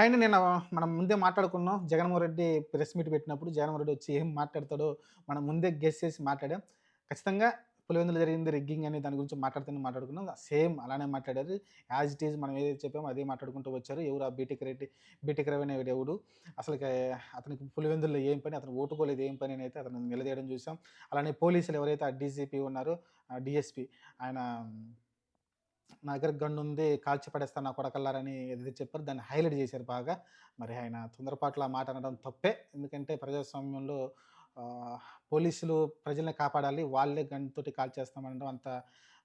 Hi అండి. మనం ముందే మాట్లాడుకున్నాం. జగన్మోహన్ రెడ్డి ప్రెస్ మీట్ పెట్టినప్పుడు జగన్మోహన్ రెడ్డి వచ్చి ఏం మాట్లాడతాడో మనం ముందే గెస్ చేసి మాట్లాడాం. ఖచ్చితంగా పులివెందుల జరిగింది రిగ్గింగ్ అని దాని గురించి మాట్లాడుకున్నాం. సేమ్ అలానే మాట్లాడారు. యాజ్ ఇట్ ఈజ్ మనం ఏదైతే చెప్పామో అదే మాట్లాడుకుంటూ వచ్చారు. ఎవరు ఆ బీటెక్ రవి అనేవాడు ఎవడు? అసలుకి అతనికి పులివెందుల్లో ఏం పని? అతను ఓటుకోలేదు ఏం పని అని అయితే అతను నిలదీయడం చూసాం. అలానే పోలీసులు ఎవరైతే ఆ డీజీపీ ఉన్నారో డీఎస్పీ ఆయన నా దగ్గర గన్నుంది కాల్చి పడేస్తాను నా కొడకల్లారని ఏదైతే చెప్పారో దాన్ని హైలైట్ చేశారు బాగా. మరి ఆయన తొందరపాటులో ఆ మాట అనడం తప్పే. ఎందుకంటే ప్రజాస్వామ్యంలో పోలీసులు ప్రజల్ని కాపాడాలి. వాళ్ళే గన్‌తోటి కాల్చేస్తామనడం అంత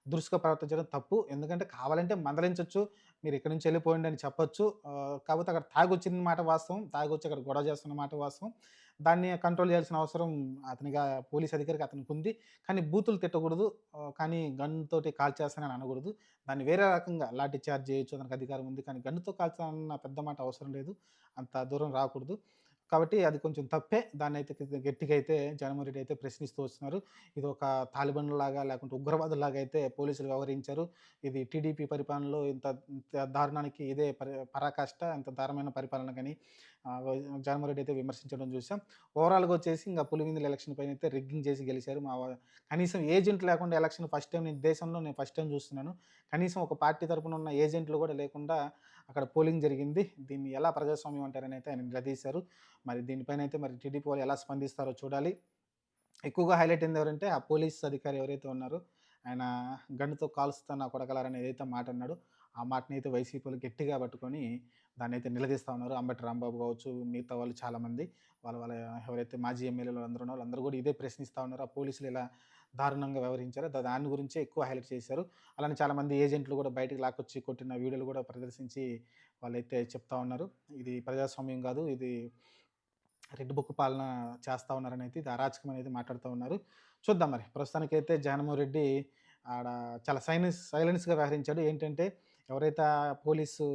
దురుసుగా ప్రవర్తించడం తప్పు. ఎందుకంటే కావాలంటే మందలించొచ్చు. మీరు ఇక్కడి నుంచి వెళ్ళిపోండి అని చెప్పొచ్చు. కాకపోతే అక్కడ తాగొచ్చిన మాట వాస్తవం. తాగొచ్చి అక్కడ గొడవ చేస్తున్న మాట వాస్తవం. దాన్ని కంట్రోల్ చేయాల్సిన అవసరం పోలీస్ అధికారికి అతనికుంది. కానీ బూతులు తిట్టకూడదు. కానీ గన్‌తోటి కాల్చేస్తానని అనకూడదు. దాన్ని వేరే రకంగా లాఠీ చార్జ్ చేయొచ్చు. దానికి అధికారం ఉంది. కానీ గన్నుతో కాల్చాలన్న పెద్ద మాట అవసరం లేదు. అంత దూరం రాకూడదు. కాబట్టి అది కొంచెం తప్పే. దాన్నైతే గట్టిగా అయితే జగన్మోహన్ రెడ్డి అయితే ప్రశ్నిస్తూ వస్తున్నారు. ఇది ఒక తాలిబాన్‌లాగా లేకుంటే ఉగ్రవాదుల్లాగా అయితే పోలీసులు వ్యవహరించారు. ఇది టీడీపీ పరిపాలనలో ఇంత దారుణానికి ఇదే పరాకాష్ట. ఇంత దారుణమైన పరిపాలన గాని జగన్మోహన్ రెడ్డి అయితే విమర్శించడం చూసాం. ఓవరాల్‌గా వచ్చేసి ఇంక పులివెందుల ఎలక్షన్ పైన అయితే రిగ్గింగ్ చేసి గెలిచారు. కనీసం ఏజెంట్ లేకుండా ఎలక్షన్ ఫస్ట్ టైమ్ దేశంలో నేను ఫస్ట్ టైమ్ చూస్తున్నాను. కనీసం ఒక పార్టీ తరపున ఉన్న ఏజెంట్లు కూడా లేకుండా అక్కడ పోలింగ్ జరిగింది. దీన్ని ఎలా ప్రజాస్వామ్యం అంటారని అయితే ఆయన నిలదీశారు. మరి దీనిపైనైతే మరి టీడీపీ వాళ్ళు ఎలా స్పందిస్తారో చూడాలి. ఎక్కువగా హైలైట్ అయింది ఎవరంటే ఆ పోలీస్ అధికారి ఎవరైతే ఉన్నారో ఆయన గన్నుతో కాల్స్తా నా కొడకలారని ఏదైతే మాట అన్నాడో ఆ మాటనైతే వైసీపీలు గట్టిగా పట్టుకొని దాన్నైతే నిలదీస్తా ఉన్నారు. అంబటి రాంబాబు కావచ్చు, మిగతా వాళ్ళు చాలామంది వాళ్ళ ఎవరైతే మాజీ ఎమ్మెల్యేలు అందరూ ఉన్నారో వాళ్ళందరూ కూడా ఇదే ప్రశ్నిస్తా ఉన్నారు. ఆ పోలీసులు ఇలా దారుణంగా వ్యవహరించారో దాని గురించే ఎక్కువ హైలైట్ చేశారు. అలానే చాలామంది ఏజెంట్లు కూడా బయటకి లాక్కొచ్చి కొట్టిన వీడియోలు కూడా ప్రదర్శించి వాళ్ళైతే చెప్తా ఉన్నారు. ఇది ప్రజాస్వామ్యం కాదు. ఇది రెడ్ బుక్ పాలన చేస్తా ఉన్నారనైతే ఇది అరాచకం అనేది మాట్లాడుతూ ఉన్నారు. చూద్దాం మరి. ప్రస్తుతానికైతే జగన్మోహన్ రెడ్డి ఆడ చాలా సైలెన్స్‌గా వ్యవహరించాడు. ఏంటంటే ఎవరైతే పోలీసు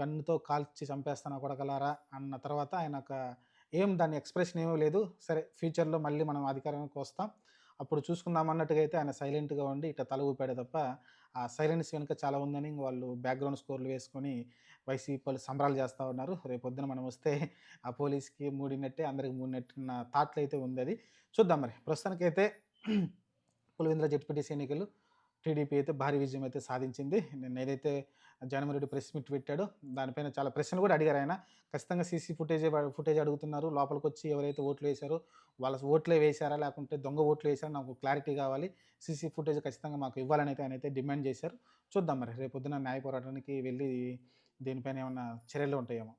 గన్‌తో కాల్చి చంపేస్తా నా కొడకలారా అన్న తర్వాత దాని ఎక్స్‌ప్రెషన్ ఏమీ లేదు. సరే ఫ్యూచర్‌లో మళ్ళీ మనం అధికారంలోకి వస్తాం. అప్పుడు చూసుకుందాం అన్నట్టుగా అయితే ఆయన సైలెంట్‌గా ఉండి ఇట్లా తల ఊపాడే తప్ప, ఆ సైలెన్స్ వెనుక చాలా ఉందని వాళ్ళు బ్యాక్‌గ్రౌండ్ స్కోర్‌లు వేసుకొని వైసీపీ వాళ్ళు సంబరాలు చేస్తా ఉన్నారు. రేపొద్దున మనం వస్తే ఆ పోలీస్‌కి మూడినట్టే, అందరికి మూడినట్టున్న థాట్‌లో అయితే ఉందది. చూద్దాం మరి. ప్రస్తుతానికైతే పులివెందుల జెడ్పీటీసీ ఎన్నికలు టీడీపీ అయితే భారీ విజయం అయితే సాధించింది. నిన్న ఏదైతే జగన్మోహన్ రెడ్డి ప్రెస్ మీట్ పెట్టాడో దానిపైన చాలా ప్రశ్నలు కూడా అడిగారాయన. ఖచ్చితంగా సీసీ ఫుటేజ్ అడుగుతున్నారు. లోపలికొచ్చి ఎవరైతే ఓట్లు వేశారో వాళ్ళ ఓట్లే వేశారా? లేకుంటే దొంగ ఓట్లు వేశారా? నాకు క్లారిటీ కావాలి. సీసీ ఫుటేజ్ ఖచ్చితంగా మాకు ఇవ్వాలని అయితే ఆయనైతే డిమాండ్ చేశారు. చూద్దాం మరి. రేపొద్దున న్యాయ పోరాటానికి వెళ్ళి దీనిపైన ఏమన్నా చర్యలు ఉంటాయేమో.